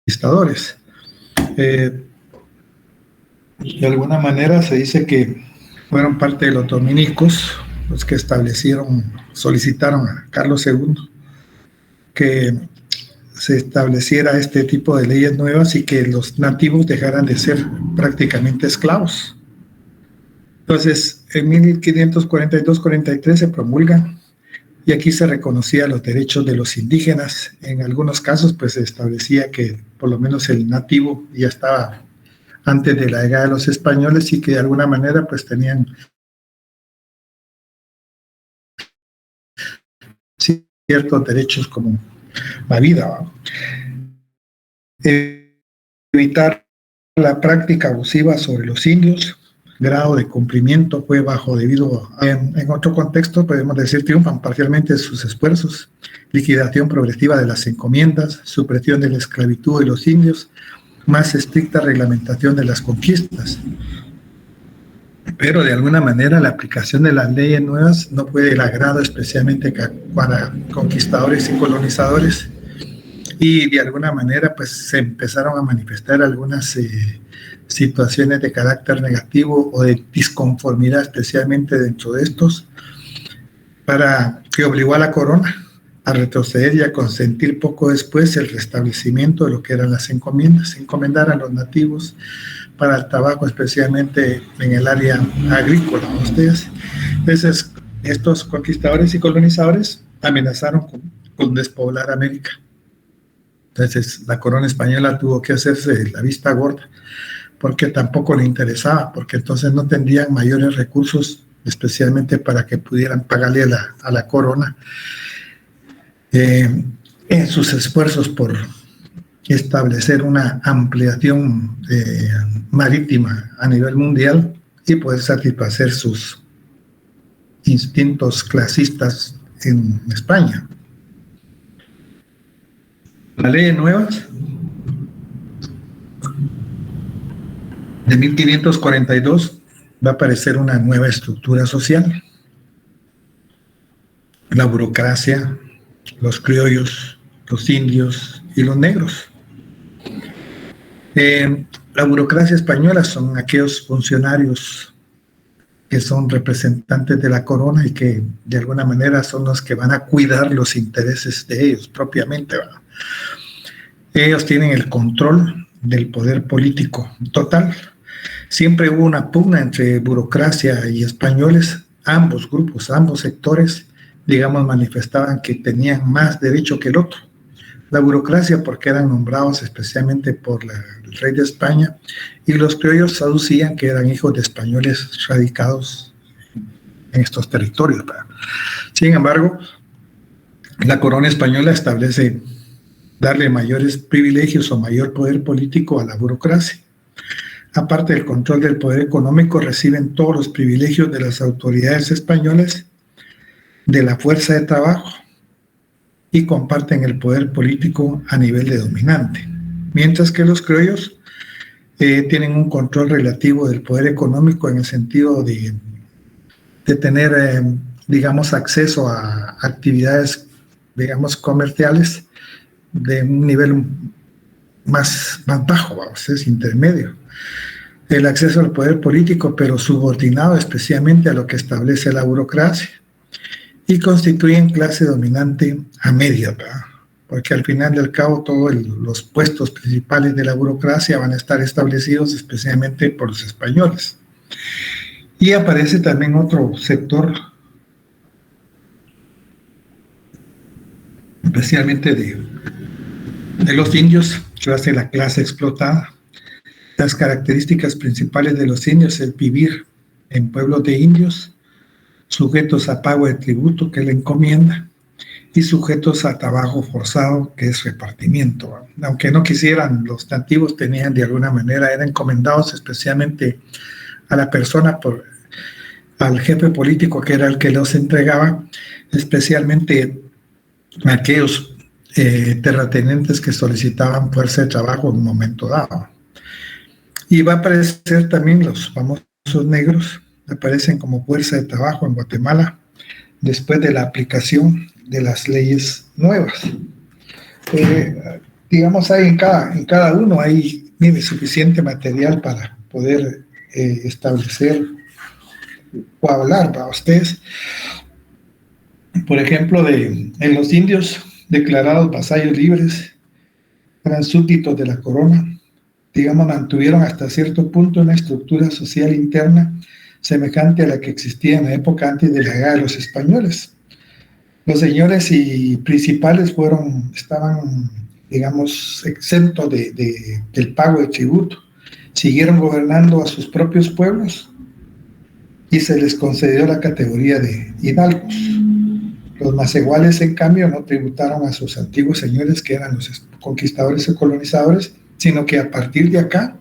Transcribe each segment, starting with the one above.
conquistadores. De alguna manera se dice que fueron parte de los dominicos los que solicitaron a Carlos II que se estableciera este tipo de leyes nuevas y que los nativos dejaran de ser prácticamente esclavos. Entonces, en 1542-43 se promulgan y aquí se reconocían los derechos de los indígenas. En algunos casos, pues se establecía que por lo menos el nativo ya estaba antes de la llegada de los españoles y que de alguna manera pues tenían ciertos derechos como la vida. Evitar la práctica abusiva sobre los indios, grado de cumplimiento fue bajo debido en otro contexto podemos decir triunfan parcialmente sus esfuerzos, liquidación progresiva de las encomiendas, supresión de la esclavitud de los indios, más estricta reglamentación de las conquistas. Pero de alguna manera la aplicación de las leyes nuevas no fue del agrado especialmente para conquistadores y colonizadores, y de alguna manera pues se empezaron a manifestar algunas situaciones de carácter negativo o de disconformidad, especialmente dentro de estos, para que obligó a la corona a retroceder y a consentir poco después el restablecimiento de lo que eran las encomiendas, encomendar a los nativos para el trabajo, especialmente en el área agrícola. Entonces, estos conquistadores y colonizadores amenazaron con despoblar América. Entonces, la corona española tuvo que hacerse la vista gorda, porque tampoco le interesaba, porque entonces no tendrían mayores recursos, especialmente para que pudieran pagarle a la corona en sus esfuerzos por establecer una ampliación marítima a nivel mundial y poder satisfacer sus instintos clasistas en España. Las leyes nuevas de 1542 va a aparecer una nueva estructura social. La burocracia, los criollos, los indios y los negros. La burocracia española son aquellos funcionarios que son representantes de la corona y que de alguna manera son los que van a cuidar los intereses de ellos propiamente, ¿verdad? Ellos tienen el control del poder político total. Siempre hubo una pugna entre burocracia y españoles. Ambos grupos, ambos sectores, digamos, manifestaban que tenían más derecho que el otro. La burocracia porque eran nombrados especialmente por el rey de España, y los criollos aducían que eran hijos de españoles radicados en estos territorios. Sin embargo, la corona española establece darle mayores privilegios o mayor poder político a la burocracia. Aparte del control del poder económico, reciben todos los privilegios de las autoridades españolas, de la fuerza de trabajo, y comparten el poder político a nivel de dominante. Mientras que los criollos tienen un control relativo del poder económico en el sentido de tener, digamos, acceso a actividades, digamos, comerciales de un nivel más bajo, vamos, es intermedio. El acceso al poder político, pero subordinado especialmente a lo que establece la burocracia, y constituyen clase dominante a media, ¿verdad? Porque al final del cabo todos los puestos principales de la burocracia van a estar establecidos especialmente por los españoles. Y aparece también otro sector, especialmente de los indios, que va a ser la clase explotada. Las características principales de los indios es vivir en pueblos de indios, sujetos a pago de tributo, que es la encomienda, y sujetos a trabajo forzado, que es repartimiento. Aunque no quisieran, los nativos tenían de alguna manera, eran encomendados especialmente a la persona, al jefe político, que era el que los entregaba, especialmente aquellos terratenientes que solicitaban fuerza de trabajo en un momento dado. Y va a aparecer también los famosos negros, aparecen como fuerza de trabajo en Guatemala después de la aplicación de las leyes nuevas. digamos, hay en cada uno hay, mire, suficiente material para poder establecer o hablar para ustedes. Por ejemplo, en los indios declarados vasallos libres, eran súbditos de la corona, digamos, mantuvieron hasta cierto punto una estructura social interna semejante a la que existía en la época antes de la llegada de los españoles. Los señores y principales estaban, digamos, exentos del pago de tributo. Siguieron gobernando a sus propios pueblos y se les concedió la categoría de hidalgos. Los macehuales, en cambio, no tributaron a sus antiguos señores, que eran los conquistadores o colonizadores, sino que a partir de acá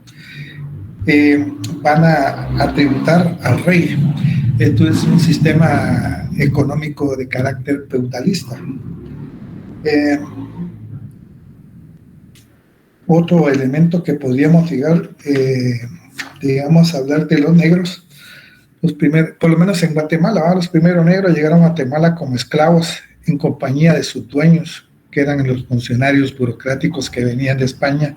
van a tributar al rey. Esto es un sistema económico de carácter feudalista. Otro elemento que podríamos llegar, digamos, hablar de los negros, por lo menos en Guatemala, los primeros negros llegaron a Guatemala como esclavos en compañía de sus dueños, que eran los funcionarios burocráticos que venían de España,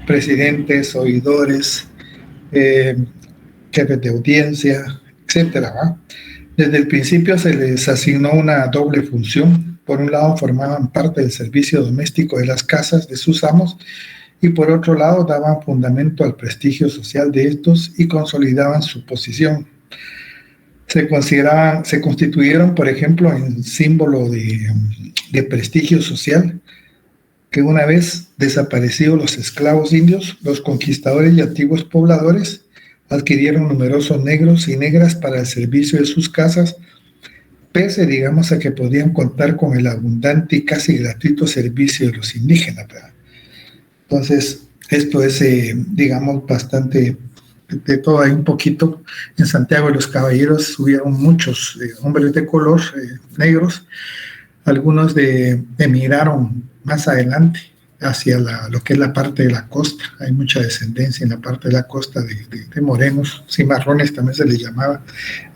presidentes, oidores, jefes de audiencia, etcétera, ¿va? Desde el principio se les asignó una doble función. Por un lado, formaban parte del servicio doméstico de las casas de sus amos y por otro lado, daban fundamento al prestigio social de estos y consolidaban su posición. Se constituyeron, por ejemplo, en símbolo de prestigio social, que una vez desaparecidos los esclavos indios, los conquistadores y antiguos pobladores adquirieron numerosos negros y negras para el servicio de sus casas, pese, digamos, a que podían contar con el abundante y casi gratuito servicio de los indígenas, ¿verdad? Entonces, esto es, digamos, bastante de todo. Hay un poquito. En Santiago de los Caballeros hubieron muchos hombres de color, negros. Algunos emigraron más adelante hacia lo que es la parte de la costa. Hay mucha descendencia en la parte de la costa de morenos, cimarrones también se les llamaba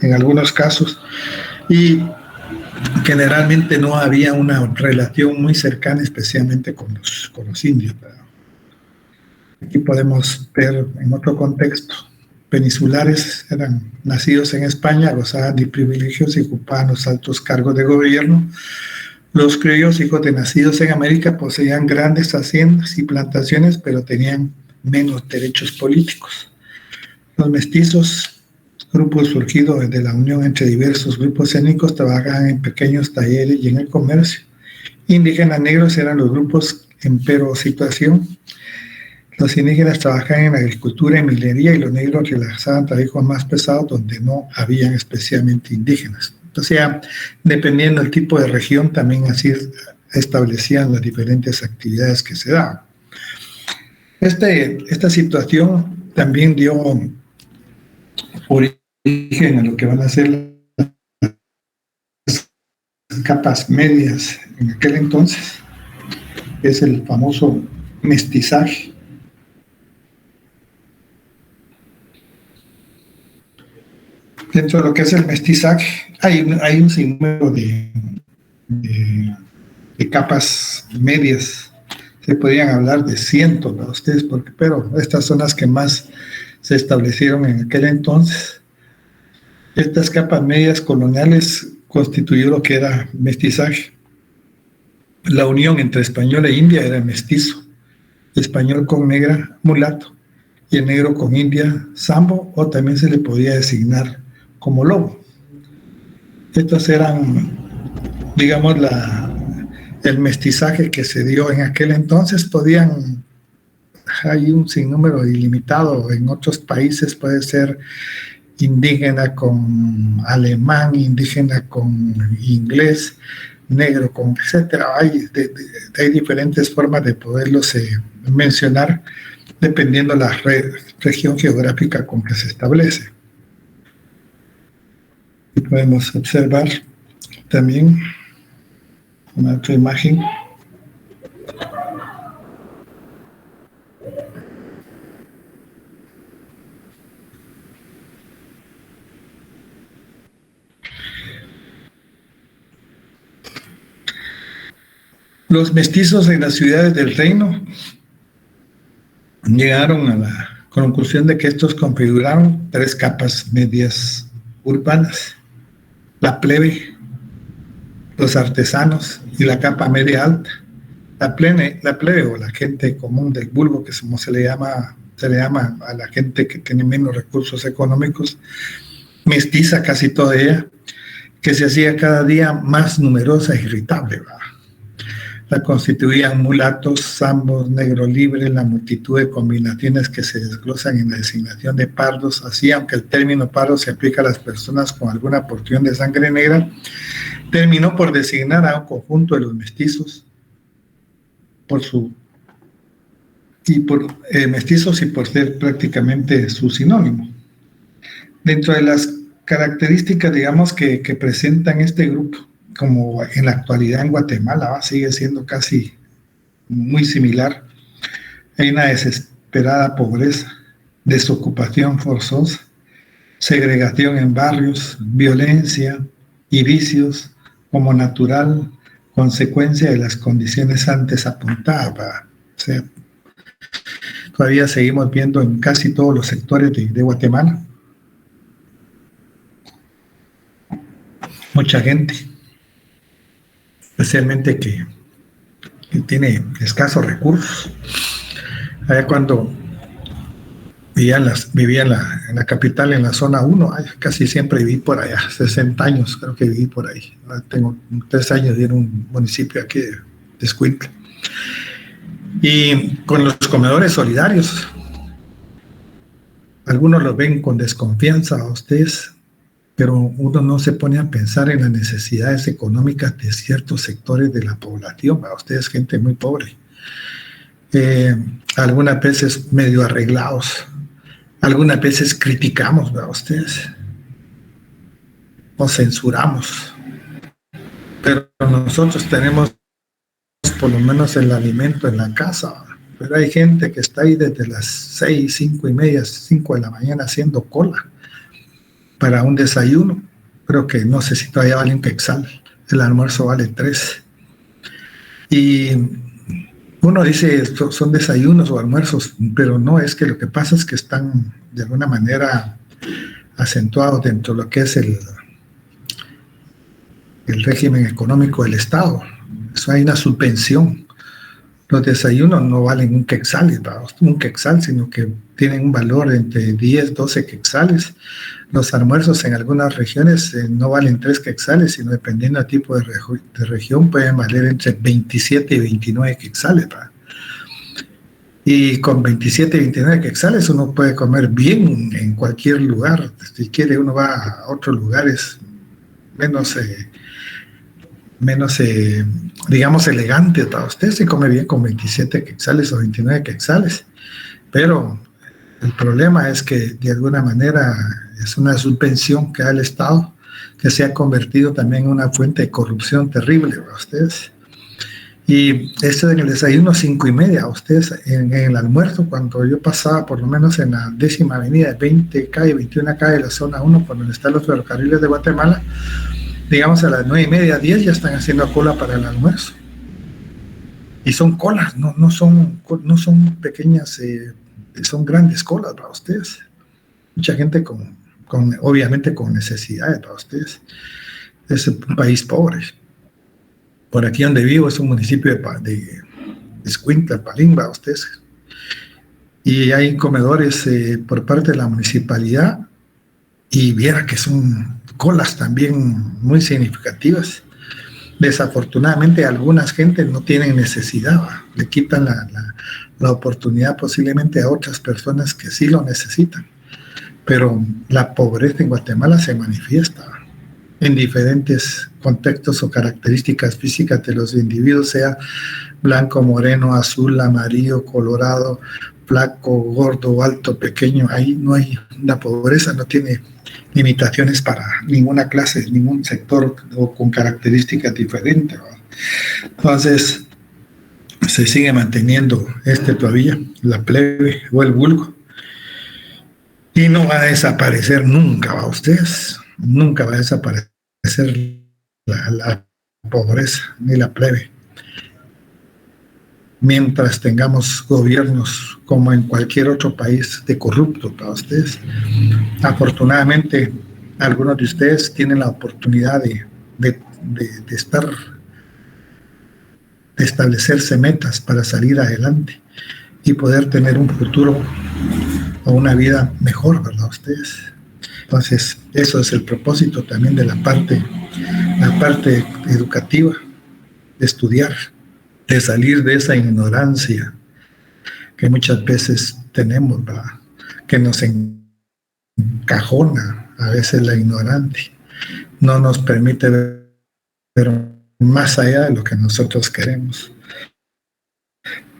en algunos casos. Y generalmente no había una relación muy cercana, especialmente con los indios, ¿verdad? Aquí podemos ver en otro contexto, peninsulares eran nacidos en España, gozaban de privilegios y ocupaban los altos cargos de gobierno. Los criollos, hijos de nacidos en América, poseían grandes haciendas y plantaciones, pero tenían menos derechos políticos. Los mestizos, grupos surgidos de la unión entre diversos grupos étnicos, trabajaban en pequeños talleres y en el comercio. Indígenas negros eran los grupos en peor situación. Los indígenas trabajaban en agricultura y minería y los negros realizaban trabajos más pesados donde no habían especialmente indígenas. O sea, dependiendo del tipo de región, también así establecían las diferentes actividades que se daban. Esta situación también dio origen a lo que van a ser las capas medias en aquel entonces, que es el famoso mestizaje. Dentro de lo que es el mestizaje hay un sinnúmero de capas medias. Se podrían hablar de cientos, ¿no? Ustedes, pero estas son las que más se establecieron en aquel entonces. Estas capas medias coloniales constituyó lo que era mestizaje. La unión entre español e india era mestizo. Español con negra, mulato, y el negro con india, sambo, o también se le podía designar como lobo. Estos eran, digamos, el mestizaje que se dio en aquel entonces. Hay un sinnúmero ilimitado. En otros países puede ser indígena con alemán, indígena con inglés, negro con etcétera. Hay diferentes formas de poderlos mencionar dependiendo la región geográfica con que se establece. Y podemos observar también una otra imagen. Los mestizos en las ciudades del reino llegaron a la conclusión de que estos configuraron 3 capas medias urbanas: la plebe, los artesanos y la capa media alta. La plebe o la gente común del vulgo, que como se le llama a la gente que tiene menos recursos económicos, mestiza casi toda ella, que se hacía cada día más numerosa e irritable, ¿verdad? La constituían mulatos, zambos, negro libre, la multitud de combinaciones que se desglosan en la designación de pardos. Así, aunque el término pardo se aplica a las personas con alguna porción de sangre negra, terminó por designar a un conjunto de los mestizos mestizos y por ser prácticamente su sinónimo. Dentro de las características, digamos, que presentan este grupo, como en la actualidad en Guatemala, sigue siendo casi muy similar, hay una desesperada pobreza, desocupación forzosa, segregación en barrios, violencia y vicios como natural consecuencia de las condiciones antes apuntadas. O sea, todavía seguimos viendo en casi todos los sectores de Guatemala mucha gente, especialmente que tiene escasos recursos. Allá cuando vivía en la capital, en la zona 1, casi siempre viví por allá, 60 años creo que viví por ahí. Tengo 3 años en un municipio aquí de Escuintla. Y con los comedores solidarios, algunos los ven con desconfianza a ustedes, pero uno no se pone a pensar en las necesidades económicas de ciertos sectores de la población. A ustedes, gente muy pobre, algunas veces medio arreglados, algunas veces criticamos a ustedes o censuramos, pero nosotros tenemos por lo menos el alimento en la casa. Pero hay gente que está ahí desde las 6, 5 y media, 5 de la mañana haciendo cola para un desayuno. Creo que no sé si todavía vale un quetzal, el almuerzo vale 3. Y uno dice son desayunos o almuerzos, pero no, es que lo que pasa es que están de alguna manera acentuados dentro de lo que es el régimen económico del Estado. Eso hay una subvención. Los desayunos no valen un quetzal, sino que tienen un valor entre 10, 12 quetzales. Los almuerzos en algunas regiones no valen 3 quetzales, sino dependiendo del tipo de región pueden valer entre 27 y 29 quetzales. Y con 27 y 29 quetzales uno puede comer bien en cualquier lugar. Si quiere, uno va a otros lugares menos digamos, elegante. Usted se come bien con 27 quetzales o 29 quetzales, pero el problema es que de alguna manera es una subvención que da el Estado, que se ha convertido también en una fuente de corrupción terrible para ustedes. Y esto en el desayuno 5 y media, ustedes en el almuerzo, cuando yo pasaba por lo menos en la 10ª avenida, 20 calle, 21 calle de la zona 1, por donde están los ferrocarriles de Guatemala, digamos a las 9 y media, 10 ya están haciendo cola para el almuerzo. Y son colas, no son pequeñas, son grandes colas para ustedes. Mucha gente obviamente con necesidades para ustedes. Es un país pobre. Por aquí donde vivo es un municipio de Escuintla, Palimba, ustedes. Y hay comedores por parte de la municipalidad, y viera que son colas también muy significativas. Desafortunadamente algunas gentes no tienen necesidad, le quitan la oportunidad posiblemente a otras personas que sí lo necesitan. Pero la pobreza en Guatemala se manifiesta en diferentes contextos o características físicas de los individuos, sea blanco, moreno, azul, amarillo, colorado, flaco, gordo, alto, pequeño. Ahí no hay, la pobreza no tiene limitaciones para ninguna clase, ningún sector o con características diferentes. Entonces se sigue manteniendo todavía la plebe o el vulgo, y no va a desaparecer nunca, ustedes, nunca va a desaparecer la pobreza ni la plebe. mientras tengamos gobiernos como en cualquier otro país de corrupto para ustedes. Afortunadamente, algunos de ustedes tienen la oportunidad de establecerse metas para salir adelante y poder tener un futuro o una vida mejor, ¿verdad? Ustedes. Entonces, eso es el propósito también de la parte educativa, de estudiar, de salir de esa ignorancia que muchas veces tenemos, ¿verdad? Que nos encajona a veces la ignorante, no nos permite ver más allá de lo que nosotros queremos.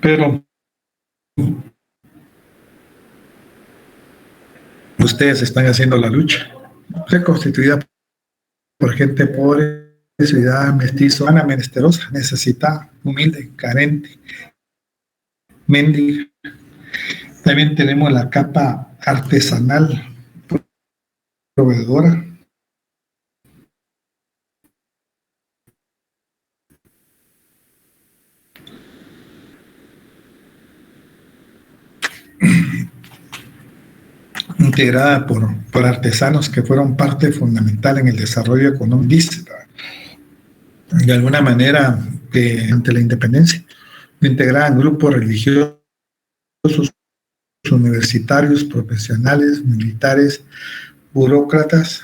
Pero ustedes están haciendo la lucha, constituida por gente pobre, ciudad mestizo, menesterosa, necesitada, humilde, carente, mendiga. También tenemos la capa artesanal, proveedora. Integrada por artesanos que fueron parte fundamental en el desarrollo económico, de alguna manera, ante la independencia, integraban grupos religiosos, universitarios, profesionales, militares, burócratas.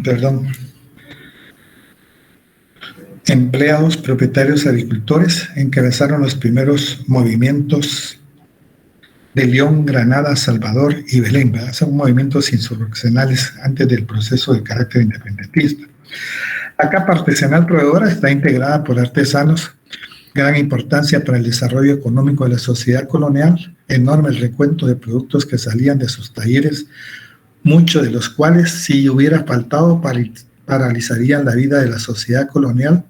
Perdón. Empleados, propietarios, agricultores encabezaron los primeros movimientos de León, Granada, Salvador y Belén, ¿verdad? Son movimientos insurreccionales antes del proceso de carácter independentista. La capa artesanal proveedora está integrada por artesanos, gran importancia para el desarrollo económico de la sociedad colonial, enorme el recuento de productos que salían de sus talleres, muchos de los cuales, si hubiera faltado, paralizarían la vida de la sociedad colonial.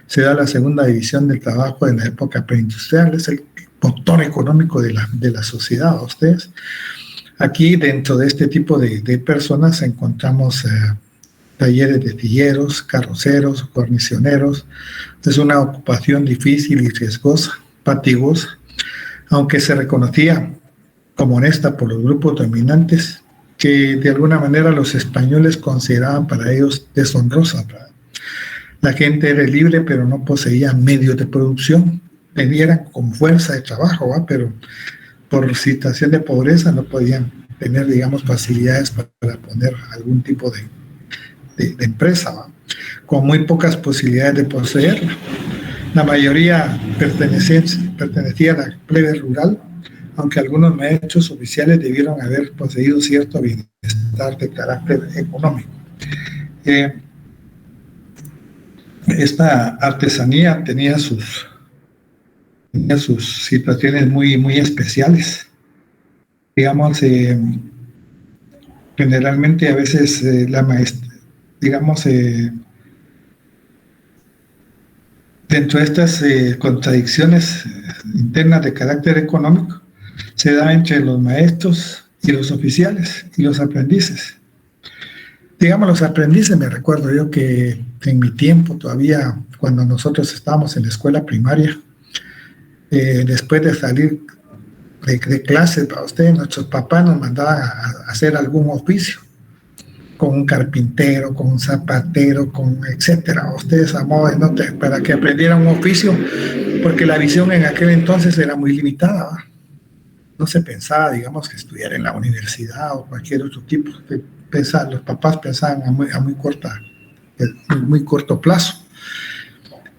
Se da la segunda división del trabajo de la época preindustrial, es el motor económico de la sociedad, ¿a ustedes? Aquí, dentro de este tipo de personas, encontramos talleres de tilleros, carroceros, guarnicioneros. Es una ocupación difícil y riesgosa, fatigosa, aunque se reconocía como honesta por los grupos dominantes, que de alguna manera los españoles consideraban para ellos deshonrosa, ¿verdad? La gente era libre, pero no poseía medios de producción. Tenían con fuerza de trabajo, ¿va? Pero por situación de pobreza no podían tener, digamos, facilidades para poner algún tipo de empresa, ¿va? Con muy pocas posibilidades de poseerla. La mayoría pertenecía a la plebe rural, aunque algunos maestros oficiales debieron haber poseído cierto bienestar de carácter económico. Esta artesanía tenía sus situaciones muy, muy especiales. Digamos, generalmente a veces la maestra, digamos, dentro de estas contradicciones internas de carácter económico, se da entre los maestros y los oficiales y los aprendices. Digamos, los aprendices, me recuerdo yo que en mi tiempo todavía, cuando nosotros estábamos en la escuela primaria, después de salir de clase, para ustedes, nuestros papás nos mandaban a hacer algún oficio, con un carpintero, con un zapatero, con etcétera. Ustedes a modo de nota, para que aprendieran un oficio, porque la visión en aquel entonces era muy limitada, ¿va? No se pensaba, digamos, que estudiar en la universidad o cualquier otro tipo. Los papás pensaban a muy corto plazo.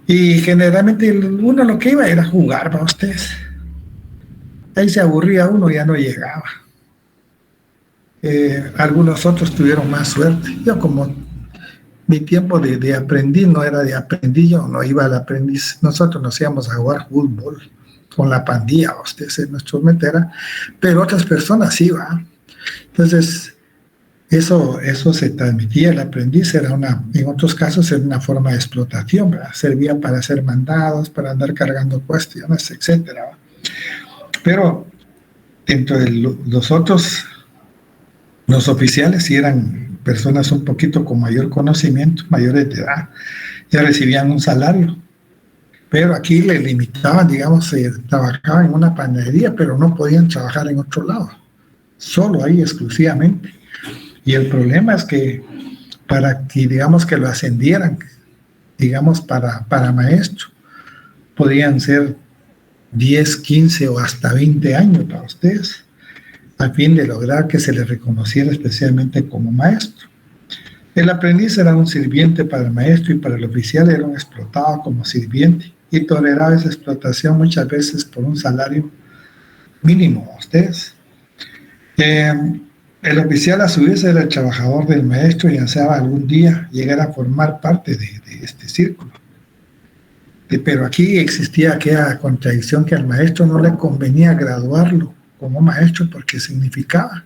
Y generalmente uno lo que iba era jugar para ustedes. Ahí se aburría uno, ya no llegaba. Algunos otros tuvieron más suerte. Yo, como mi tiempo de aprendiz no era de aprendiz, yo no iba al aprendiz. Nosotros nos íbamos a jugar fútbol con la pandilla, ustedes en nuestro metera, pero otras personas sí, ¿va? Entonces, eso se transmitía. El aprendiz era en otros casos era una forma de explotación, ¿verdad? Servía para hacer mandados, para andar cargando cuestiones, etcétera, ¿va? Pero dentro de los otros Los oficiales sí eran personas un poquito con mayor conocimiento, mayores de edad, ya recibían un salario. Pero aquí le limitaban, digamos, trabajaban en una panadería, pero no podían trabajar en otro lado, solo ahí exclusivamente. Y el problema es que para que, digamos, que lo ascendieran, digamos, para maestro, podían ser 10, 15 o hasta 20 años para ustedes, a fin de lograr que se les reconociera especialmente como maestro. El aprendiz era un sirviente para el maestro y para el oficial era un explotado como sirviente y toleraba esa explotación muchas veces por un salario mínimo a ustedes. El oficial a su vez era el trabajador del maestro y ansiaba algún día llegar a formar parte de este círculo. Pero aquí existía aquella contradicción que al maestro no le convenía graduarlo como maestro porque significaba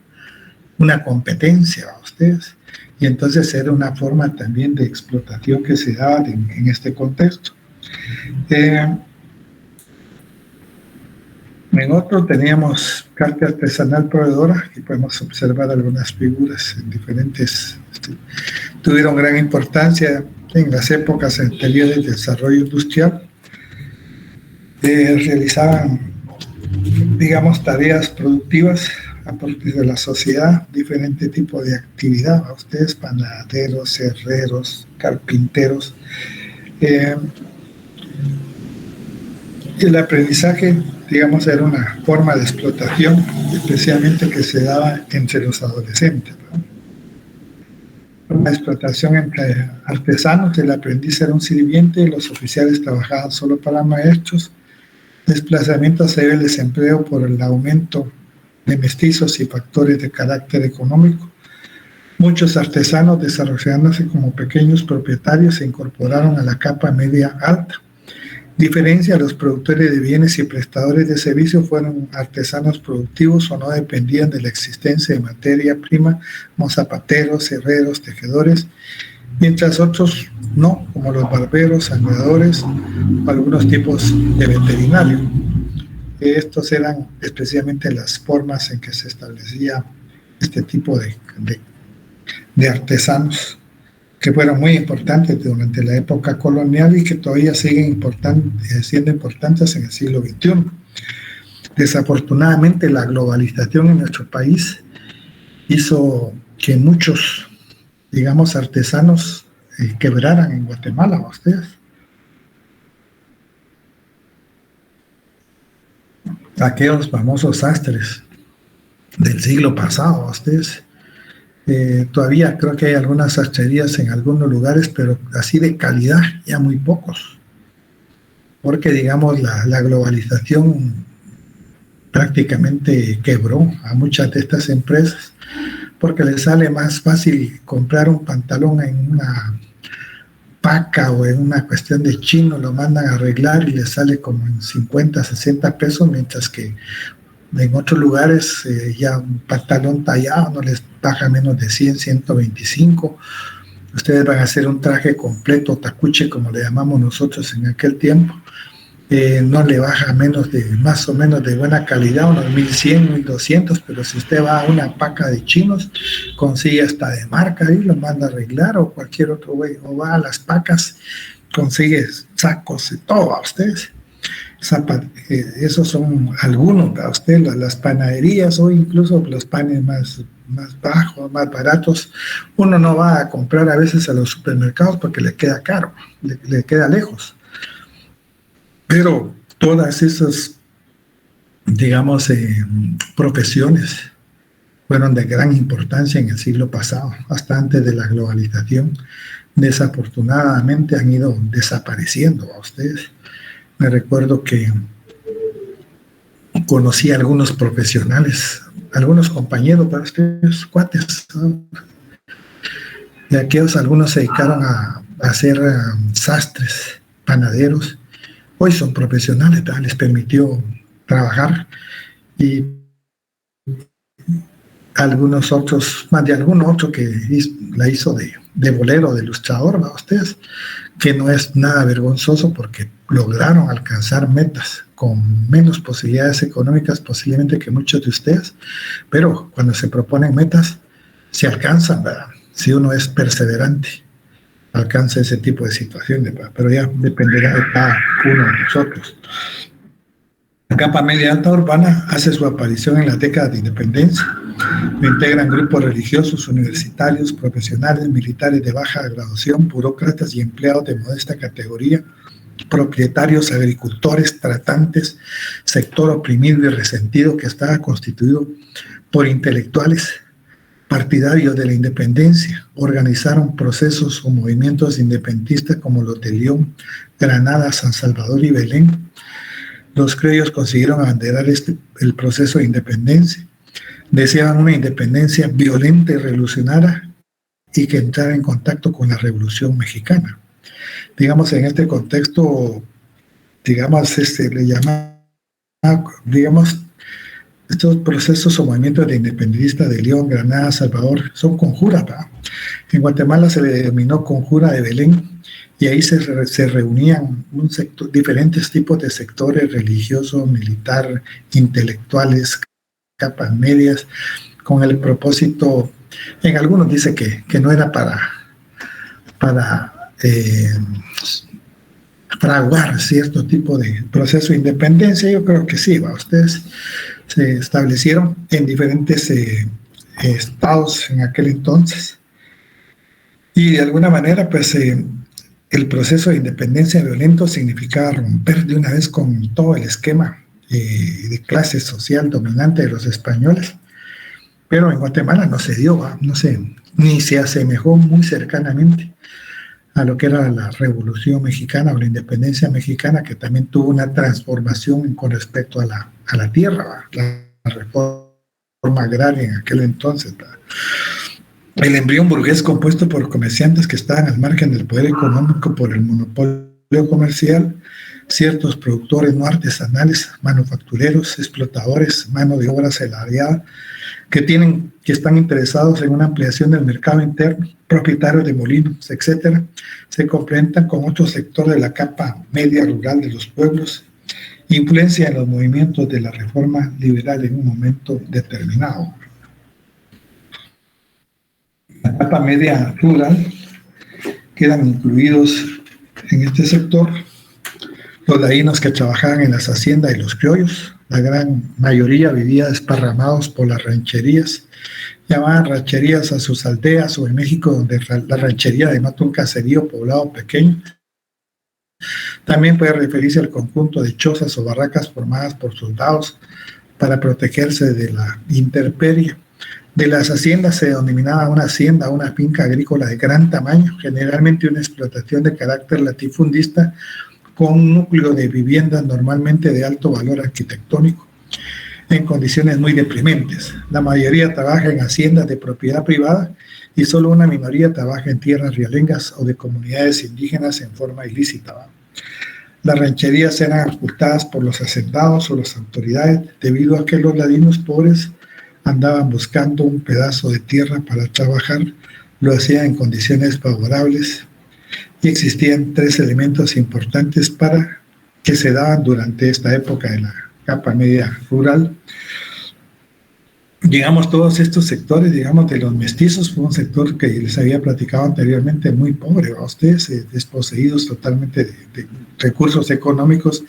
una competencia a ustedes. Y entonces era una forma también de explotación que se daba en este contexto. En otro teníamos carta artesanal proveedora, y podemos observar algunas figuras en diferentes, tuvieron gran importancia en las épocas anteriores del desarrollo industrial. Realizaban, digamos, tareas productivas a partir de la sociedad, diferente tipo de actividad, a ustedes, panaderos, herreros, carpinteros. El aprendizaje, digamos, era una forma de explotación, especialmente que se daba entre los adolescentes, ¿no? La explotación entre artesanos, el aprendiz era un sirviente, los oficiales trabajaban solo para maestros. Desplazamiento se debe al desempleo por el aumento de mestizos y factores de carácter económico. Muchos artesanos, desarrollándose como pequeños propietarios, se incorporaron a la capa media alta. Diferencia, los productores de bienes y prestadores de servicios fueron artesanos productivos o no dependían de la existencia de materia prima, como zapateros, herreros, tejedores, mientras otros no, como los barberos, sangradores o algunos tipos de veterinario. Estos eran especialmente las formas en que se establecía este tipo de artesanos, que fueron muy importantes durante la época colonial y que todavía siguen siendo importantes en el siglo XXI. Desafortunadamente, la globalización en nuestro país hizo que muchos, digamos, artesanos quebraran en Guatemala, ustedes. Aquellos famosos sastres del siglo pasado, ustedes. Todavía creo que hay algunas sastrerías en algunos lugares, pero así de calidad ya muy pocos, porque digamos la globalización prácticamente quebró a muchas de estas empresas, porque les sale más fácil comprar un pantalón en una paca o en una cuestión de chino, lo mandan a arreglar y les sale como en 50, 60 pesos, mientras que en otros lugares ya un pantalón tallado no les baja menos de 100, 125. Ustedes van a hacer un traje completo, tacuche, como le llamamos nosotros en aquel tiempo. No le baja menos de, más o menos de buena calidad, unos 1100, 1200, pero si usted va a una paca de chinos, consigue hasta de marca y lo manda a arreglar, o cualquier otro güey, o va a las pacas, consigue sacos y todo a ustedes. Esos son algunos para usted, las panaderías o incluso los panes más bajos, más baratos. Uno no va a comprar a veces a los supermercados porque le queda caro, le queda lejos. Pero todas esas, digamos, profesiones fueron de gran importancia en el siglo pasado, hasta antes de la globalización. Desafortunadamente han ido desapareciendo a ustedes. Me recuerdo que conocí a algunos profesionales, algunos compañeros para ustedes, cuates, ¿no? De aquellos algunos se dedicaron a hacer sastres, panaderos. Hoy son profesionales, ¿verdad? Les permitió trabajar, y algunos otros, más de algún otro que la hizo de bolero, de ilustrador, ¿no? Ustedes, que no es nada vergonzoso porque lograron alcanzar metas con menos posibilidades económicas posiblemente que muchos de ustedes, pero cuando se proponen metas se alcanzan, ¿verdad? Si uno es perseverante, alcanza ese tipo de situaciones, ¿verdad? Pero ya dependerá de cada uno de nosotros. La capa media alta urbana hace su aparición en las décadas de independencia. Lo integran grupos religiosos, universitarios, profesionales, militares de baja graduación, burócratas y empleados de modesta categoría, propietarios, agricultores, tratantes, sector oprimido y resentido que estaba constituido por intelectuales partidarios de la independencia. Organizaron procesos o movimientos independentistas como los de León, Granada, San Salvador y Belén. Los criollos consiguieron abanderar el proceso de independencia. Deseaban una independencia violenta y revolucionaria y que entrara en contacto con la Revolución Mexicana. Digamos, en este contexto, digamos, le llama, digamos, estos procesos o movimientos de independentistas de León, Granada, Salvador, son conjuras, ¿verdad? En Guatemala se le denominó Conjura de Belén, y ahí se reunían diferentes tipos de sectores religiosos, militar, intelectuales, capas medias, con el propósito, en algunos dice que no era para fraguar cierto tipo de proceso de independencia. Yo creo que sí, ¿va? Ustedes se establecieron en diferentes estados en aquel entonces, y de alguna manera, pues, el proceso de independencia violento significaba romper de una vez con todo el esquema de clase social dominante de los españoles. Pero en Guatemala no se dio, no sé, ni se asemejó muy cercanamente a lo que era la Revolución Mexicana o la Independencia Mexicana, que también tuvo una transformación con respecto a la tierra, la reforma agraria en aquel entonces. El embrión burgués compuesto por comerciantes que estaban al margen del poder económico por el monopolio comercial, ciertos productores no artesanales, manufactureros, explotadores, mano de obra asalariada, que están interesados en una ampliación del mercado interno, propietarios de molinos, etcétera, se complementan con otro sector de la capa media rural de los pueblos, influencia en los movimientos de la reforma liberal en un momento determinado. La capa media rural quedan incluidos en este sector los ladinos que trabajaban en las haciendas y los criollos. La gran mayoría vivía desparramados por las rancherías. Llamaban rancherías a sus aldeas, o en México, donde la ranchería denota un caserío poblado pequeño. También puede referirse al conjunto de chozas o barracas formadas por soldados para protegerse de la intemperie. De las haciendas se denominaba una hacienda, una finca agrícola de gran tamaño, generalmente una explotación de carácter latifundista, con un núcleo de viviendas normalmente de alto valor arquitectónico, en condiciones muy deprimentes. La mayoría trabaja en haciendas de propiedad privada y solo una minoría trabaja en tierras realengas o de comunidades indígenas en forma ilícita. Las rancherías eran ocultadas por los hacendados o las autoridades debido a que los ladinos pobres andaban buscando un pedazo de tierra para trabajar, lo hacían en condiciones favorables, y existían tres elementos importantes que se daban durante esta época de la capa media rural. Digamos, todos estos sectores, digamos, de los mestizos, fue un sector que les había platicado anteriormente, muy pobre, ¿va? Ustedes, desposeídos totalmente de recursos económicos,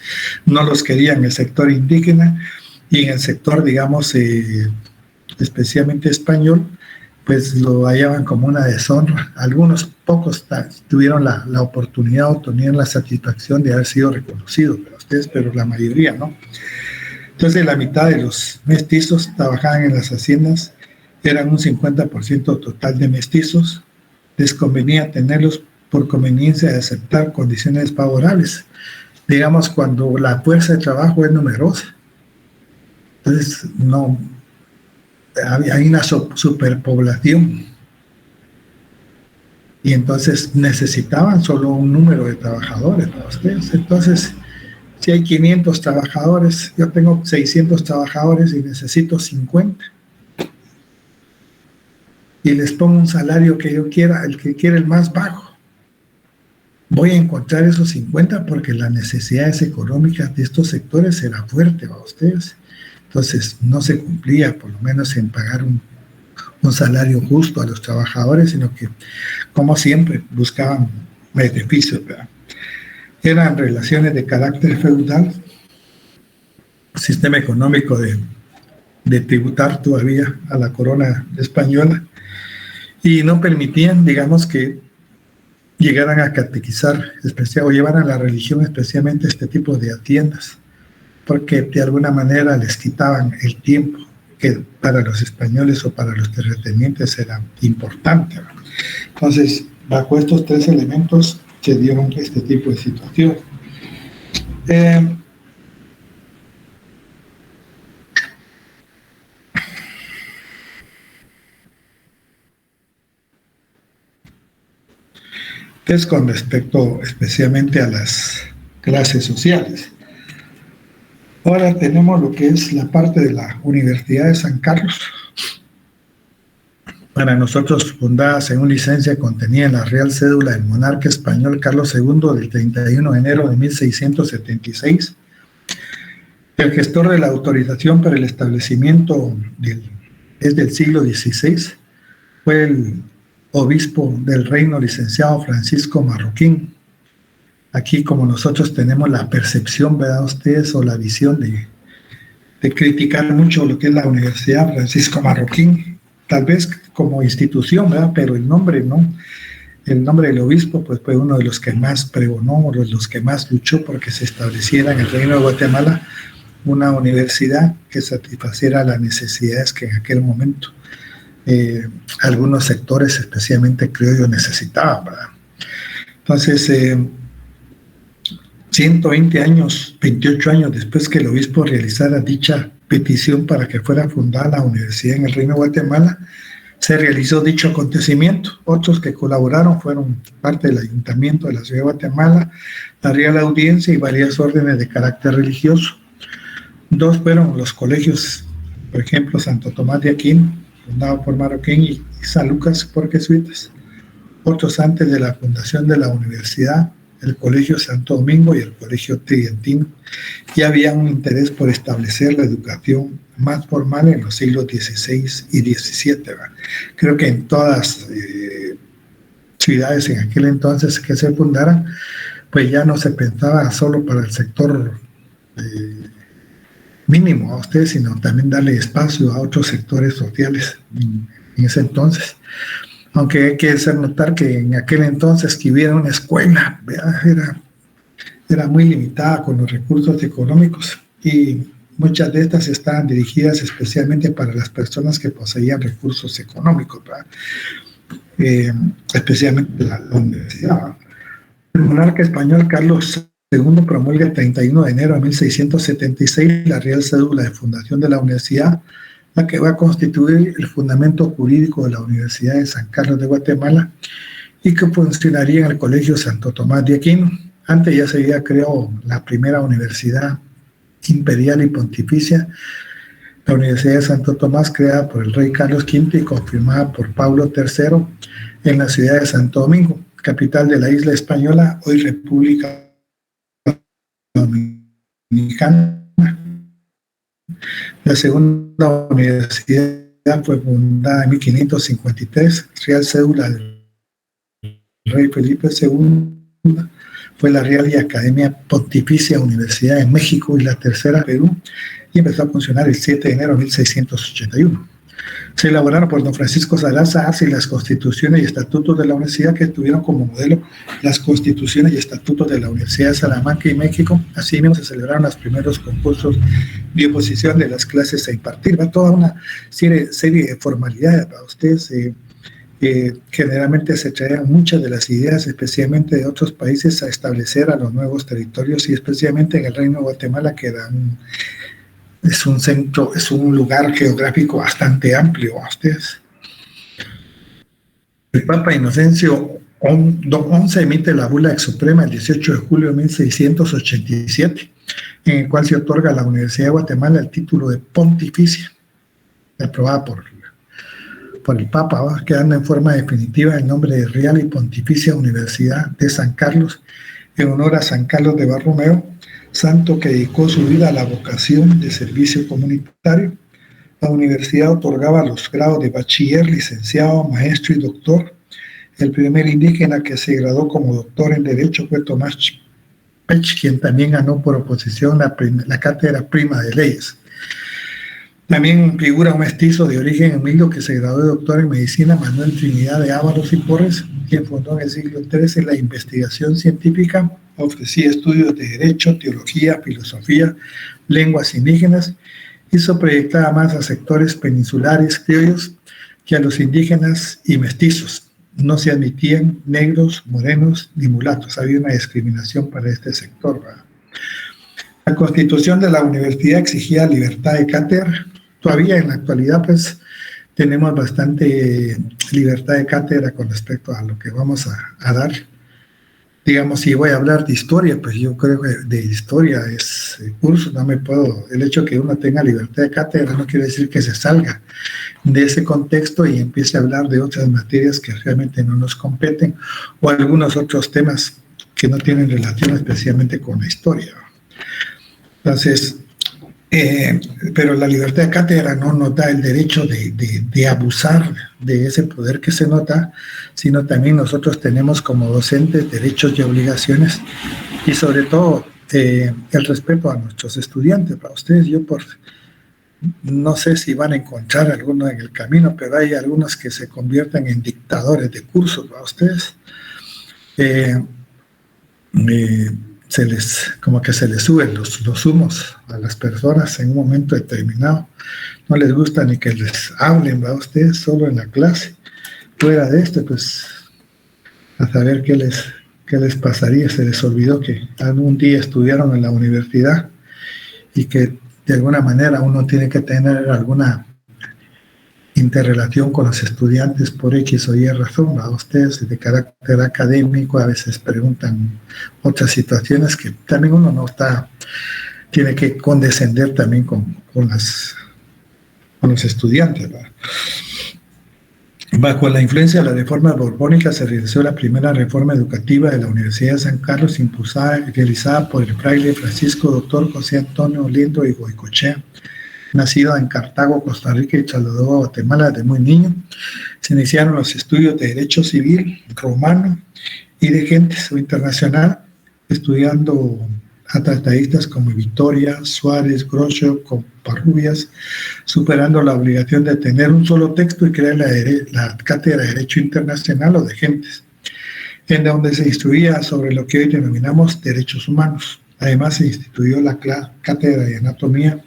no los querían el sector indígena, y en el sector, digamos, especialmente español, pues lo hallaban como una deshonra. Algunos pocos tuvieron la oportunidad o tenían la satisfacción de haber sido reconocidos, pero la mayoría no. Entonces, la mitad de los mestizos trabajaban en las haciendas, eran un 50% total de mestizos. Les convenía tenerlos por conveniencia de aceptar condiciones favorables. Digamos, cuando la fuerza de trabajo es numerosa. Entonces, no hay una superpoblación, y entonces necesitaban solo un número de trabajadores para ustedes. Entonces, si hay 500 trabajadores, yo tengo 600 trabajadores y necesito 50, y les pongo un salario que yo quiera, el que quiera el más bajo, voy a encontrar esos 50 porque las necesidades económicas de estos sectores era fuerte para ustedes. Entonces no se cumplía, por lo menos, en pagar un salario justo a los trabajadores, sino que, como siempre, buscaban beneficios, ¿verdad? Eran relaciones de carácter feudal, sistema económico de tributar todavía a la corona española, y no permitían, digamos, que llegaran a catequizar o llevaran a la religión especialmente este tipo de haciendas, porque de alguna manera les quitaban el tiempo que para los españoles o para los terratenientes era importante, ¿no? Entonces, bajo estos tres elementos se dieron este tipo de situación. Entonces, con respecto especialmente a las clases sociales. Ahora tenemos lo que es la parte de la Universidad de San Carlos. Para nosotros, fundada según licencia, contenía en la Real Cédula del monarca español Carlos II del 31 de enero de 1676. El gestor de la autorización para el establecimiento es del siglo XVI. Fue el obispo del reino, licenciado Francisco Marroquín. Aquí, como nosotros tenemos la percepción, ¿verdad ustedes? O la visión de criticar mucho lo que es la Universidad Francisco Marroquín, tal vez como institución, ¿verdad? Pero el nombre no. El nombre del obispo pues, fue uno de los que más pregonó, de los que más luchó porque se estableciera en el Reino de Guatemala una universidad que satisfaciera las necesidades que en aquel momento algunos sectores, especialmente criollos, necesitaban, ¿verdad? Entonces, 120 años, 28 años después que el obispo realizara dicha petición para que fuera fundada la universidad en el Reino de Guatemala, se realizó dicho acontecimiento. Otros que colaboraron fueron parte del Ayuntamiento de la Ciudad de Guatemala, la Real Audiencia y varias órdenes de carácter religioso. Dos fueron los colegios, por ejemplo, Santo Tomás de Aquino, fundado por Marroquín, y San Lucas por jesuitas. Otros antes de la fundación de la universidad, el Colegio Santo Domingo y el Colegio Tridentino, y había un interés por establecer la educación más formal en los siglos XVI y XVII. Creo que en todas ciudades en aquel entonces que se fundaran, pues ya no se pensaba solo para el sector mínimo a ustedes, sino también darle espacio a otros sectores sociales en ese entonces. Aunque hay que hacer notar que en aquel entonces que hubiera una escuela, era muy limitada con los recursos económicos, y muchas de estas estaban dirigidas especialmente para las personas que poseían recursos económicos, especialmente la universidad. El monarca español Carlos II promulga el 31 de enero de 1676 la Real Cédula de fundación de la universidad, la que va a constituir el fundamento jurídico de la Universidad de San Carlos de Guatemala y que funcionaría en el Colegio Santo Tomás de Aquino. Antes ya se había creado la primera universidad imperial y pontificia, la Universidad de Santo Tomás, creada por el rey Carlos V y confirmada por Pablo III en la ciudad de Santo Domingo, capital de la isla española, hoy República Dominicana. La segunda universidad fue fundada en 1553, Real Cédula del rey Felipe II, fue la Real y Academia Pontificia Universidad de México, y la tercera Perú, y empezó a funcionar el 7 de enero de 1681. Se elaboraron por don Francisco Salazar Arce las constituciones y estatutos de la universidad, que tuvieron como modelo las constituciones y estatutos de la Universidad de Salamanca y México. Asimismo se celebraron los primeros concursos de oposición de las clases a impartir. Va toda una serie de formalidades para ustedes. Generalmente se traían muchas de las ideas, especialmente de otros países, a establecer a los nuevos territorios, y especialmente en el Reino de Guatemala, que es un centro, es un lugar geográfico bastante amplio a ustedes. El Papa Inocencio XI emite la bula ex suprema el 18 de julio de 1687, en el cual se otorga a la Universidad de Guatemala el título de pontificia, aprobada por el Papa, quedando en forma definitiva el nombre de Real y Pontificia Universidad de San Carlos, en honor a San Carlos de Borromeo, santo que dedicó su vida a la vocación de servicio comunitario. La universidad otorgaba los grados de bachiller, licenciado, maestro y doctor. El primer indígena que se graduó como doctor en Derecho fue Tomás Pech, quien también ganó por oposición la cátedra prima de leyes. También figura un mestizo de origen humilde que se graduó de doctor en medicina, Manuel Trinidad de Ávalos y Porres, quien fundó en el siglo XIII la investigación científica, ofrecía estudios de derecho, teología, filosofía, lenguas indígenas, hizo proyectar más a sectores peninsulares criollos que a los indígenas y mestizos. No se admitían negros, morenos ni mulatos. Había una discriminación para este sector, ¿verdad? La constitución de la universidad exigía libertad de cátedra. Todavía en la actualidad, pues, tenemos bastante libertad de cátedra con respecto a lo que vamos a dar. Digamos, si voy a hablar de historia, pues yo creo que de historia es curso, no me puedo, el hecho de que uno tenga libertad de cátedra no quiere decir que se salga de ese contexto y empiece a hablar de otras materias que realmente no nos competen o algunos otros temas que no tienen relación especialmente con la historia. Entonces, pero la libertad de cátedra no nos da el derecho de abusar de ese poder que se nota, sino también nosotros tenemos como docentes derechos y obligaciones y sobre todo el respeto a nuestros estudiantes. Para ustedes, no sé si van a encontrar algunos en el camino, pero hay algunos que se convierten en dictadores de cursos. Para ustedes, como que se les suben los humos a las personas en un momento determinado. No les gusta ni que les hablen, ¿va? Ustedes solo en la clase. Fuera de esto, pues, a saber qué les pasaría. Se les olvidó que algún día estudiaron en la universidad y que de alguna manera uno tiene que tener alguna interrelación con los estudiantes por X o Y razón. A ustedes de carácter académico a veces preguntan otras situaciones que también uno tiene que condescender también con los estudiantes, ¿verdad? Bajo la influencia de la reforma borbónica se realizó la primera reforma educativa de la Universidad de San Carlos, impulsada y realizada por el fraile Francisco Dr. José Antonio Lindo y Goicoechea. Nacido en Cartago, Costa Rica, y trasladó a Guatemala desde muy niño. Se iniciaron los estudios de Derecho Civil, Romano y de Gentes o Internacional, estudiando a tratadistas como Victoria, Suárez, Grocio, Covarrubias, superando la obligación de tener un solo texto y crear la cátedra de Derecho Internacional o de Gentes, en donde se instruía sobre lo que hoy denominamos derechos humanos. Además, se instituyó la cátedra de Anatomía,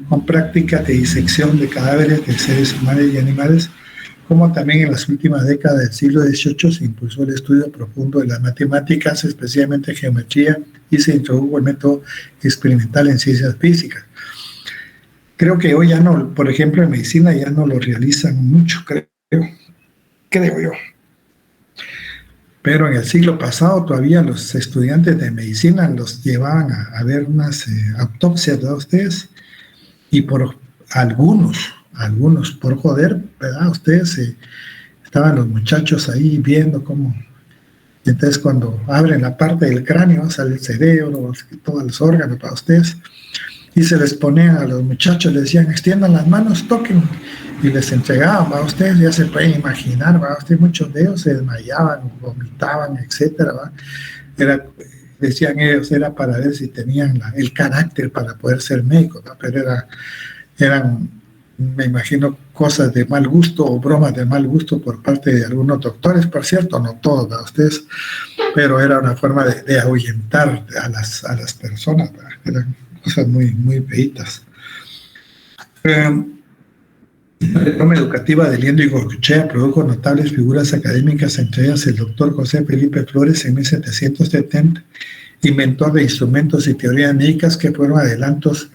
con prácticas de disección de cadáveres de seres humanos y animales, como también en las últimas décadas del siglo XVIII se impulsó el estudio profundo de las matemáticas, especialmente geometría, y se introdujo el método experimental en ciencias físicas. Creo que hoy ya no, por ejemplo, en medicina ya no lo realizan mucho, creo yo. Pero en el siglo pasado todavía los estudiantes de medicina los llevaban a ver unas autopsias de ustedes, y por algunos por joder, ¿verdad? Ustedes estaban los muchachos ahí viendo cómo, y entonces cuando abren la parte del cráneo sale el cerebro, todos los órganos para ustedes, y se les ponían a los muchachos, les decían extiendan las manos, toquen, y les entregaban, ¿va? Ustedes ya se pueden imaginar, ¿va? Ustedes, muchos de ellos se desmayaban, vomitaban, etcétera, ¿va? Decían ellos, era para ver si tenían el carácter para poder ser médicos, ¿no? Pero eran, me imagino, cosas de mal gusto o bromas de mal gusto por parte de algunos doctores, por cierto, no todos, ¿no? Ustedes, pero era una forma de ahuyentar a las personas, ¿no? Eran cosas muy, muy feitas. La reforma educativa de Lindo y Goicoechea produjo notables figuras académicas, entre ellas el doctor José Felipe Flores en 1770, inventor de instrumentos y teorías médicas que fueron adelantos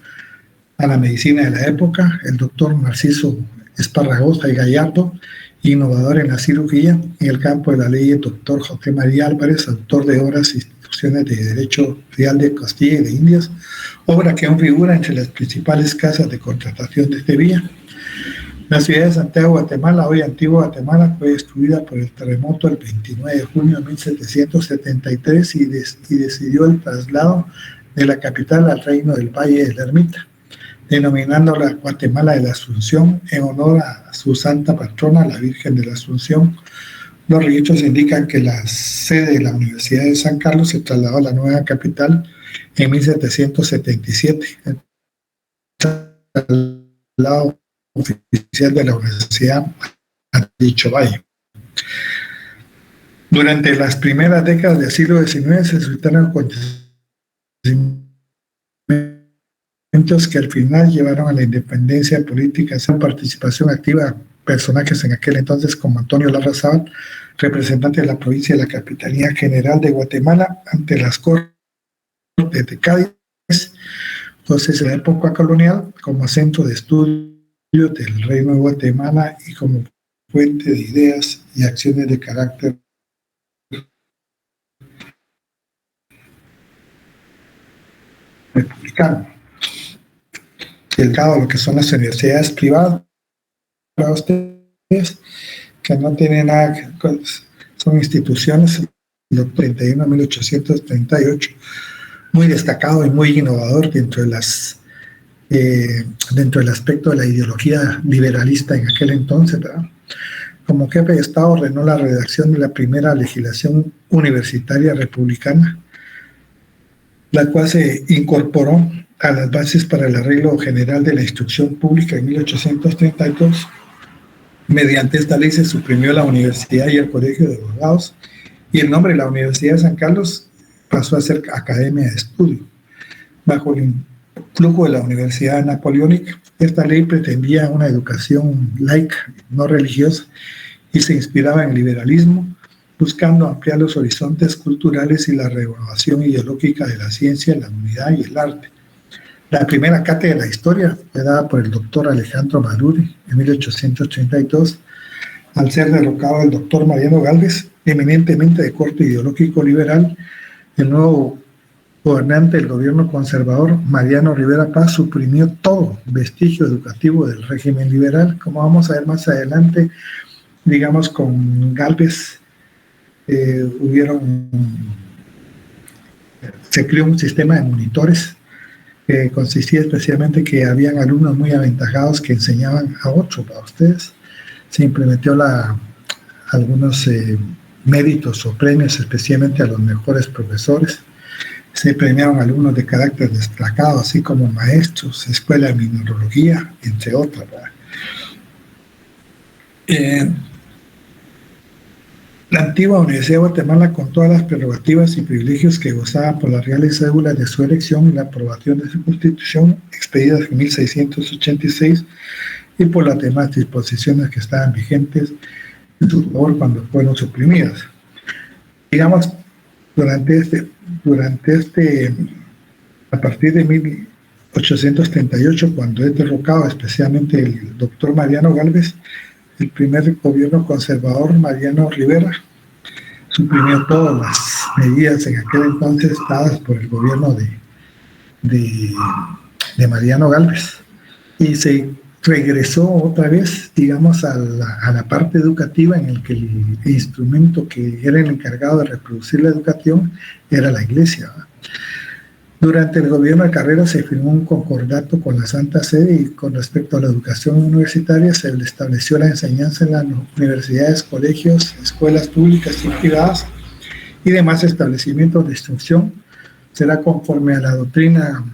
a la medicina de la época, el doctor Narciso Esparragosa y Gallardo, innovador en la cirugía, en el campo de la ley, el doctor José María Álvarez, autor de obras e instituciones de Derecho Real de Castilla y de Indias, obra que aún figura entre las principales casas de contratación de Sevilla. La ciudad de Santiago, Guatemala, hoy Antigua Guatemala, fue destruida por el terremoto el 29 de junio de 1773 y decidió el traslado de la capital al reino del Valle de la Ermita. denominándola Guatemala de la Asunción en honor a su santa patrona, la Virgen de la Asunción. Los registros indican que la sede de la Universidad de San Carlos se trasladó a la nueva capital en 1777. El traslado oficial de la universidad a dicho valle. Durante las primeras décadas del siglo XIX se suscitaron acontecimientos que al final llevaron a la independencia política, sin participación activa de personajes en aquel entonces como Antonio Larrazábal, representante de la provincia de la Capitanía General de Guatemala ante las Cortes de Cádiz, entonces en la época colonial como centro de estudio del Reino de Guatemala y como fuente de ideas y acciones de carácter republicano. El caso de lo que son las universidades privadas para ustedes, que no tienen nada, son instituciones del 31 a 1838, muy destacado y muy innovador dentro del aspecto de la ideología liberalista en aquel entonces, ¿verdad? Como jefe de Estado ordenó la redacción de la primera legislación universitaria republicana, la cual se incorporó a las bases para el arreglo general de la instrucción pública en 1832. Mediante esta ley se suprimió la universidad y el colegio de abogados y el nombre de la Universidad de San Carlos pasó a ser Academia de Estudio. Bajo el influjo de la Universidad Napoleónica, esta ley pretendía una educación laica, no religiosa, y se inspiraba en el liberalismo, buscando ampliar los horizontes culturales y la renovación ideológica de la ciencia, la humanidad y el arte. La primera cátedra de la historia fue dada por el doctor Alejandro Maruri en 1832, al ser derrocado el doctor Mariano Gálvez, eminentemente de corte ideológico liberal. El nuevo gobernante del gobierno conservador, Mariano Rivera Paz, suprimió todo vestigio educativo del régimen liberal. Como vamos a ver más adelante, digamos, con Gálvez se creó un sistema de monitores que consistía especialmente que habían alumnos muy aventajados que enseñaban a otros. Para ustedes se implementó algunos méritos o premios especialmente a los mejores profesores. Se premiaron alumnos de carácter destacado, así como maestros, escuela de mineralogía, entre otras. La antigua Universidad de Guatemala, con todas las prerrogativas y privilegios que gozaba por las reales cédulas de su elección y la aprobación de su constitución, expedidas en 1686, y por las demás disposiciones que estaban vigentes en su favor cuando fueron suprimidas. Digamos, a partir de 1838, cuando es derrocado especialmente el doctor Mariano Gálvez, el primer gobierno conservador, Mariano Rivera, suprimió todas las medidas en aquel entonces dadas por el gobierno de Mariano Gálvez y se regresó otra vez, digamos, a la parte educativa en el que el instrumento que era el encargado de reproducir la educación era la iglesia, ¿verdad? Durante el gobierno de Carrera se firmó un concordato con la Santa Sede y con respecto a la educación universitaria se estableció la enseñanza en las universidades, colegios, escuelas públicas y privadas y demás establecimientos de instrucción. Será conforme a la doctrina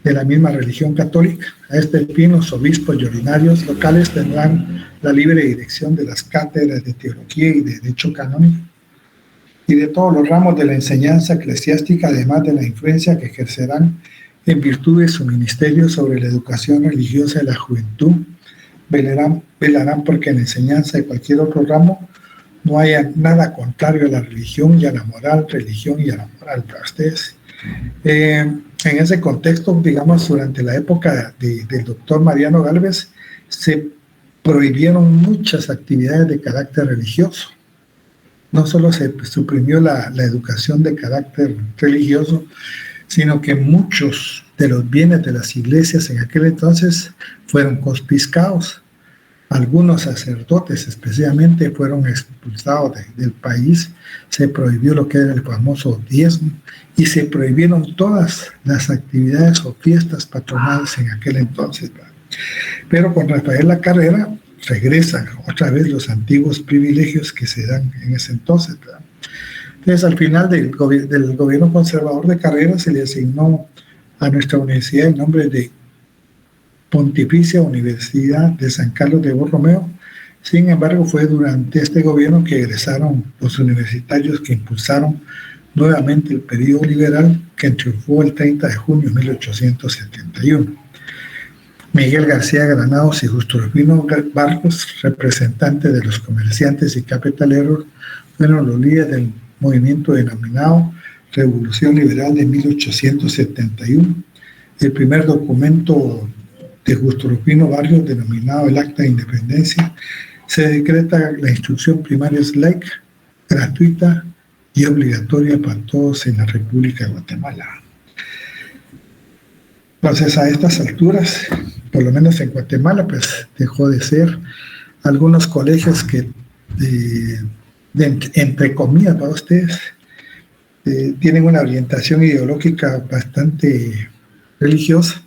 de la misma religión católica. A este fin, los obispos y ordinarios locales tendrán la libre dirección de las cátedras de teología y de derecho canónico y de todos los ramos de la enseñanza eclesiástica, además de la influencia que ejercerán en virtud de su ministerio sobre la educación religiosa de la juventud. Velarán porque en la enseñanza de cualquier otro ramo no haya nada contrario a la religión y a la moral, religión y a la moral para ustedes. En ese contexto, digamos, durante la época del doctor Mariano Gálvez, se prohibieron muchas actividades de carácter religioso. No solo se suprimió la educación de carácter religioso, sino que muchos de los bienes de las iglesias en aquel entonces fueron confiscados. Algunos sacerdotes especialmente fueron expulsados del país, se prohibió lo que era el famoso diezmo y se prohibieron todas las actividades o fiestas patronales en aquel entonces. Pero con Rafael Lacarrera regresan otra vez los antiguos privilegios que se dan en ese entonces. Entonces, al final del gobierno conservador de Carrera se le asignó a nuestra universidad el nombre de Pontificia Universidad de San Carlos de Borromeo. Sin embargo, fue durante este gobierno que egresaron los universitarios que impulsaron nuevamente el periodo liberal que triunfó el 30 de junio de 1871. Miguel García Granados y Justo Rufino Barrios, representantes de los comerciantes y capitaleros, fueron los líderes del movimiento denominado Revolución Liberal de 1871. El primer documento de Justo Rufino Barrios, denominado el Acta de Independencia, se decreta la instrucción primaria es laica, gratuita y obligatoria para todos en la República de Guatemala. Entonces, a estas alturas, por lo menos en Guatemala, pues dejó de ser algunos colegios que, entre comillas para ustedes, tienen una orientación ideológica bastante religiosa,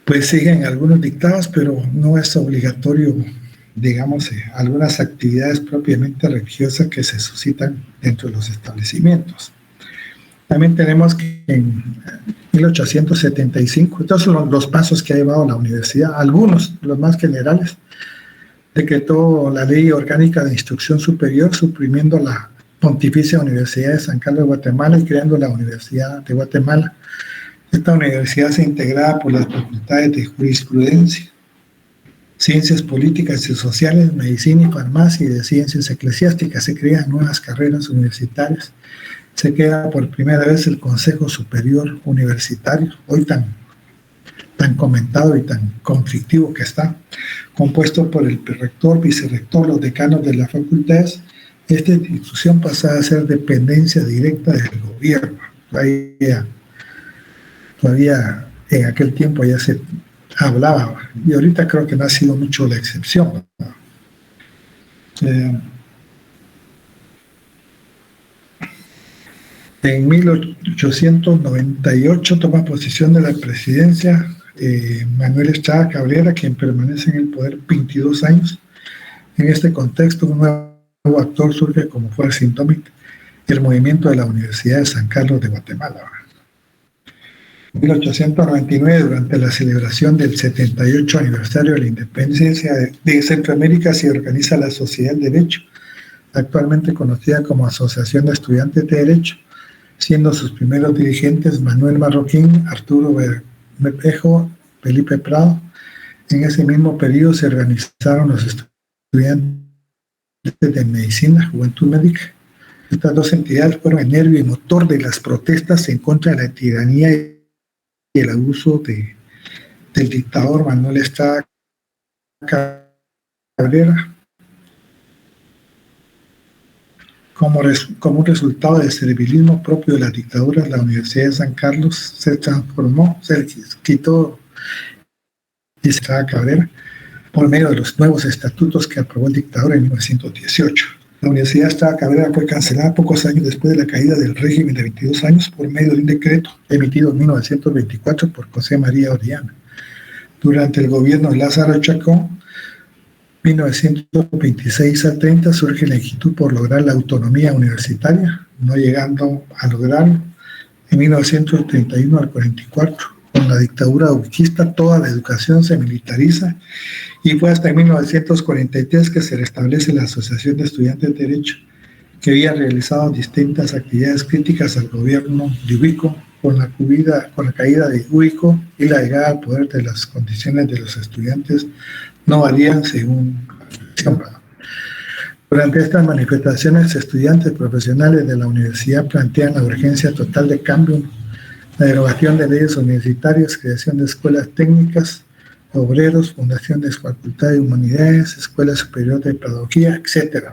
pues siguen algunos dictados, pero no es obligatorio, digamos, algunas actividades propiamente religiosas que se suscitan dentro de los establecimientos. También tenemos que en 1875, estos son los pasos que ha llevado la universidad, algunos, los más generales, decretó la Ley Orgánica de Instrucción Superior, suprimiendo la Pontificia Universidad de San Carlos de Guatemala y creando la Universidad de Guatemala. Esta universidad se integraba por las facultades de Jurisprudencia, Ciencias Políticas y Sociales, Medicina y Farmacia y de Ciencias Eclesiásticas. Se crean nuevas carreras universitarias. Se crea por primera vez el Consejo Superior Universitario, hoy tan comentado y tan conflictivo que está, compuesto por el rector, vicerrector, los decanos de las facultades. Esta institución pasaba a ser dependencia directa del gobierno. Todavía en aquel tiempo ya se hablaba, y ahorita creo que no ha sido mucho la excepción. En 1898 toma posesión de la presidencia Manuel Estrada Cabrera, quien permanece en el poder 22 años. En este contexto, un nuevo actor surge como fuerza indómita, el movimiento de la Universidad de San Carlos de Guatemala. En 1899, durante la celebración del 78 aniversario de la independencia de Centroamérica, se organiza la Sociedad del Derecho, actualmente conocida como Asociación de Estudiantes de Derecho, siendo sus primeros dirigentes Manuel Marroquín, Arturo Bermejo, Felipe Prado. En ese mismo periodo se organizaron los estudiantes de Medicina, Juventud Médica. Estas dos entidades fueron el nervio y motor de las protestas en contra de la tiranía y el abuso del dictador Manuel Estrada Cabrera. Como un resultado del servilismo propio de las dictaduras, la Universidad de San Carlos se transformó, se quitó Estrada Cabrera por medio de los nuevos estatutos que aprobó el dictador en 1918. La Universidad Estrada Cabrera fue cancelada pocos años después de la caída del régimen de 22 años por medio de un decreto emitido en 1924 por José María Orellana. Durante el gobierno de Lázaro Chacón, 1926 al 30, surge la inquietud por lograr la autonomía universitaria, no llegando a lograrlo. En 1931 al 44, con la dictadura urquista, toda la educación se militariza y fue hasta en 1943 que se restablece la Asociación de Estudiantes de Derecho, que había realizado distintas actividades críticas al gobierno de Ubico. Con la caída de Ubico y la llegada al poder, de las condiciones de los estudiantes no varían según la. Durante estas manifestaciones, estudiantes profesionales de la universidad plantean la urgencia total de cambio, la derogación de leyes universitarias, creación de escuelas técnicas, obreros, fundación de Facultad de Humanidades, Escuela Superior de Pedagogía, etc.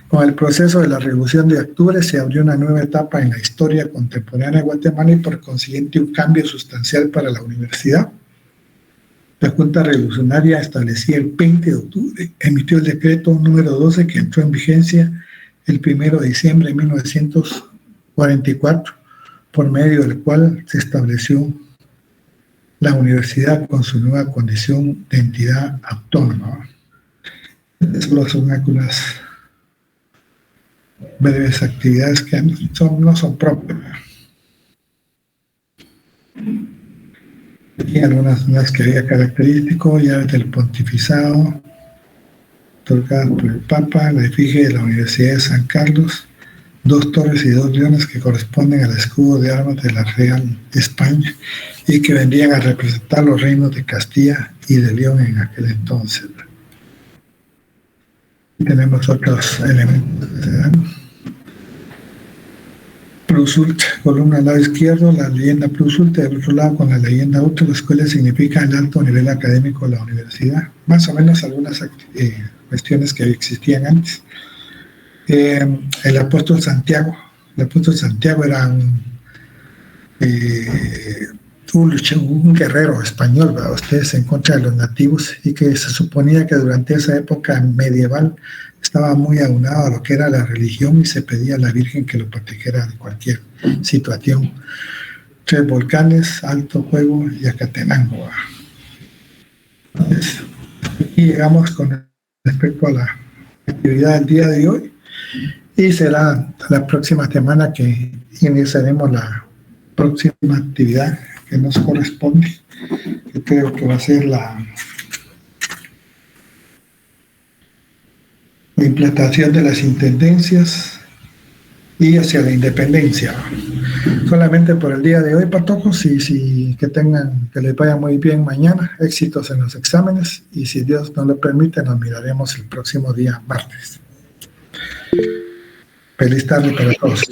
Con el proceso de la Revolución de Octubre se abrió una nueva etapa en la historia contemporánea de Guatemala y por consiguiente un cambio sustancial para la universidad. La Junta Revolucionaria establecía el 20 de octubre, emitió el decreto número 12 que entró en vigencia el 1 de diciembre de 1944, por medio del cual se estableció la universidad con su nueva condición de entidad autónoma. Solo son algunas breves actividades que no son propias. Aquí algunas más que había característico, llaves del pontificado, otorgadas por el Papa, la efigie de la Universidad de San Carlos, 2 torres y 2 leones que corresponden al escudo de armas de la Real España y que vendrían a representar los reinos de Castilla y de León en aquel entonces. Y tenemos otros elementos que se dan. Plus ultra, columna al lado izquierdo, la leyenda plus ultra, del otro lado con la leyenda ultra, los cuales significan el alto nivel académico de la universidad, más o menos algunas cuestiones que existían antes. El apóstol Santiago era un guerrero español, ¿verdad? Ustedes en contra de los nativos, y que se suponía que durante esa época medieval estaba muy aunado a lo que era la religión y se pedía a la Virgen que lo protegiera de cualquier situación. 3 volcanes, Alto Fuego y Acatenango. Entonces, aquí llegamos con respecto a la actividad del día de hoy, y será la próxima semana que iniciaremos la próxima actividad que nos corresponde, que creo que va a ser la implantación de las intendencias y hacia la independencia. Solamente por el día de hoy, patojos, y que les vaya muy bien mañana, éxitos en los exámenes, y si Dios nos lo permite, nos miraremos el próximo día martes. Feliz tarde para todos.